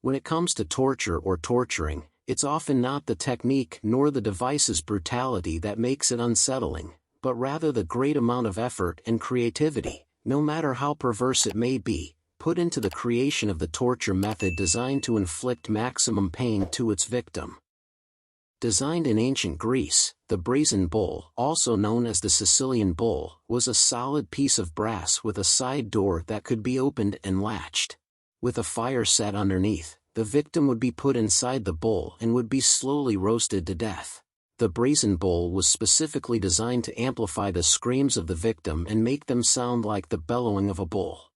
When it comes to torture or torturing, it's often not the technique nor the device's brutality that makes it unsettling, but rather the great amount of effort and creativity, no matter how perverse it may be, put into the creation of the torture method designed to inflict maximum pain to its victim. Designed in ancient Greece, the Brazen Bull, also known as the Sicilian Bull, was a solid piece of brass with a side door that could be opened and latched. With a fire set underneath, the victim would be put inside the bull and would be slowly roasted to death. The Brazen Bull was specifically designed to amplify the screams of the victim and make them sound like the bellowing of a bull.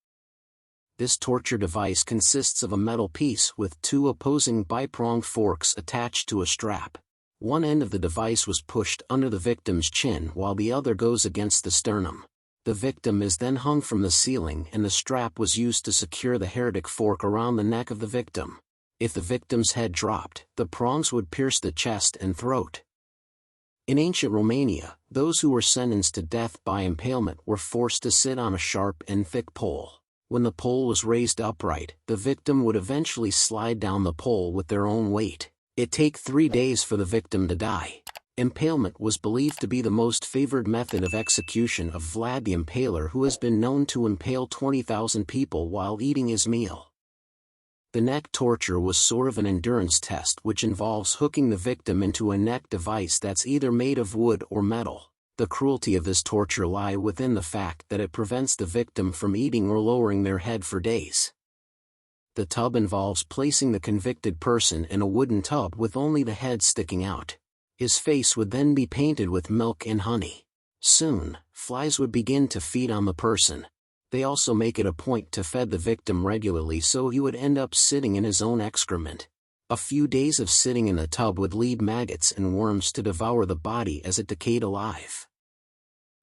This torture device consists of a metal piece with two opposing bipronged forks attached to a strap. One end of the device was pushed under the victim's chin while the other goes against the sternum. The victim is then hung from the ceiling and the strap was used to secure the heretic fork around the neck of the victim. If the victim's head dropped, the prongs would pierce the chest and throat. In ancient Romania, those who were sentenced to death by impalement were forced to sit on a sharp and thick pole. When the pole was raised upright, the victim would eventually slide down the pole with their own weight. It'd take 3 days for the victim to die. Impalement was believed to be the most favored method of execution of Vlad the Impaler, who has been known to impale 20,000 people while eating his meal. The neck torture was sort of an endurance test which involves hooking the victim into a neck device that's either made of wood or metal. The cruelty of this torture lies within the fact that it prevents the victim from eating or lowering their head for days. The tub involves placing the convicted person in a wooden tub with only the head sticking out. His face would then be painted with milk and honey. Soon, flies would begin to feed on the person. They also make it a point to feed the victim regularly so he would end up sitting in his own excrement. A few days of sitting in the tub would lead maggots and worms to devour the body as it decayed alive.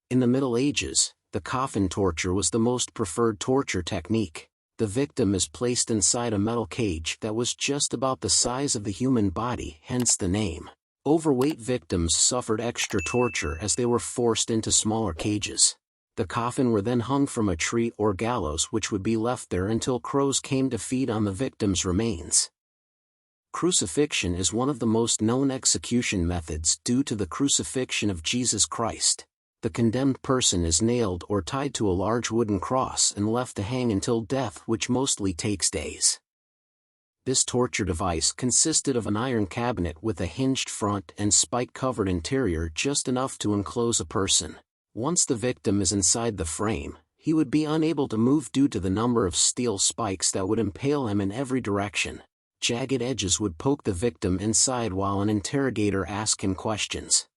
In the Middle Ages, the coffin torture was the most preferred torture technique. The victim is placed inside a metal cage that was just about the size of the human body, hence the name. Overweight victims suffered extra torture as they were forced into smaller cages. The coffin were then hung from a tree or gallows which would be left there until crows came to feed on the victim's remains. Crucifixion is one of the most known execution methods due to the crucifixion of Jesus Christ. The condemned person is nailed or tied to a large wooden cross and left to hang until death, which mostly takes days. This torture device consisted of an iron cabinet with a hinged front and spike-covered interior just enough to enclose a person. Once the victim is inside the frame, he would be unable to move due to the number of steel spikes that would impale him in every direction. Jagged edges would poke the victim inside while an interrogator asked him questions.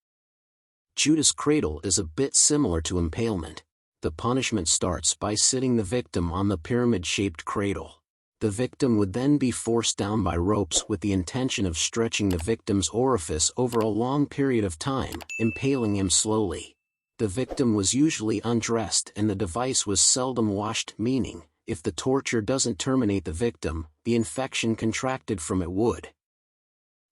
Judas' cradle is a bit similar to impalement. The punishment starts by sitting the victim on the pyramid-shaped cradle. The victim would then be forced down by ropes with the intention of stretching the victim's orifice over a long period of time, impaling him slowly. The victim was usually undressed and the device was seldom washed, meaning, if the torture doesn't terminate the victim, the infection contracted from it would.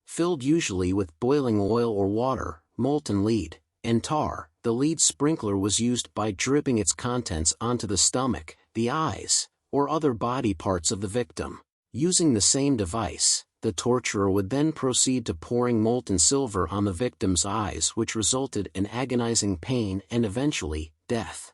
Filled usually with boiling oil or water, molten lead, and tar, the lead sprinkler was used by dripping its contents onto the stomach, the eyes, or other body parts of the victim. Using the same device, the torturer would then proceed to pouring molten silver on the victim's eyes, which resulted in agonizing pain and eventually, death.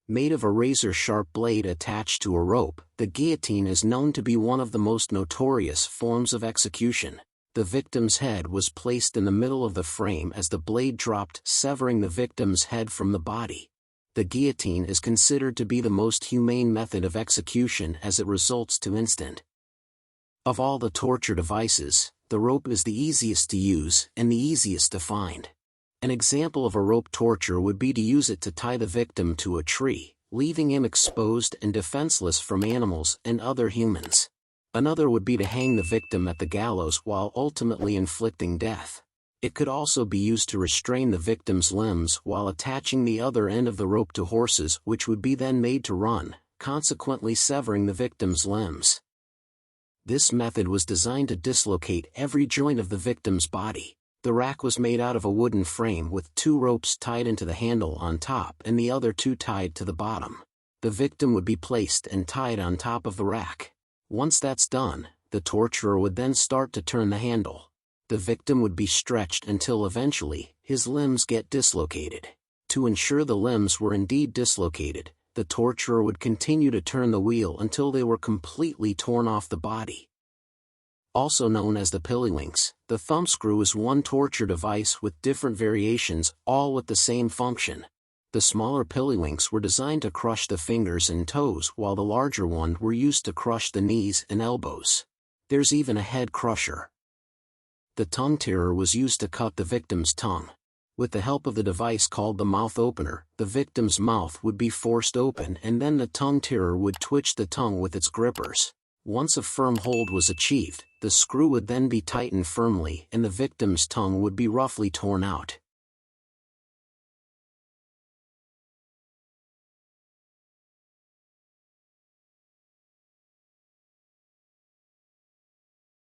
Made of a razor-sharp blade attached to a rope, the guillotine is known to be one of the most notorious forms of execution. The victim's head was placed in the middle of the frame as the blade dropped, severing the victim's head from the body. The guillotine is considered to be the most humane method of execution as it results to instant. Of all the torture devices, the rope is the easiest to use and the easiest to find. An example of a rope torture would be to use it to tie the victim to a tree, leaving him exposed and defenseless from animals and other humans. Another would be to hang the victim at the gallows while ultimately inflicting death. It could also be used to restrain the victim's limbs while attaching the other end of the rope to horses, which would be then made to run, consequently severing the victim's limbs. This method was designed to dislocate every joint of the victim's body. The rack was made out of a wooden frame with 2 ropes tied into the handle on top and the other 2 tied to the bottom. The victim would be placed and tied on top of the rack. Once that's done, The torturer would then start to turn the handle. The victim would be stretched until eventually, his limbs get dislocated. To ensure the limbs were indeed dislocated, the torturer would continue to turn the wheel until they were completely torn off the body. Also known as the pillilinks, the thumbscrew is one torture device with different variations, all with the same function. The smaller pillilinks were designed to crush the fingers and toes, while the larger ones were used to crush the knees and elbows. There's even a head crusher. The tongue tearer was used to cut the victim's tongue. With the help of the device called the mouth opener, the victim's mouth would be forced open and then the tongue tearer would twitch the tongue with its grippers. Once a firm hold was achieved, the screw would then be tightened firmly and the victim's tongue would be roughly torn out.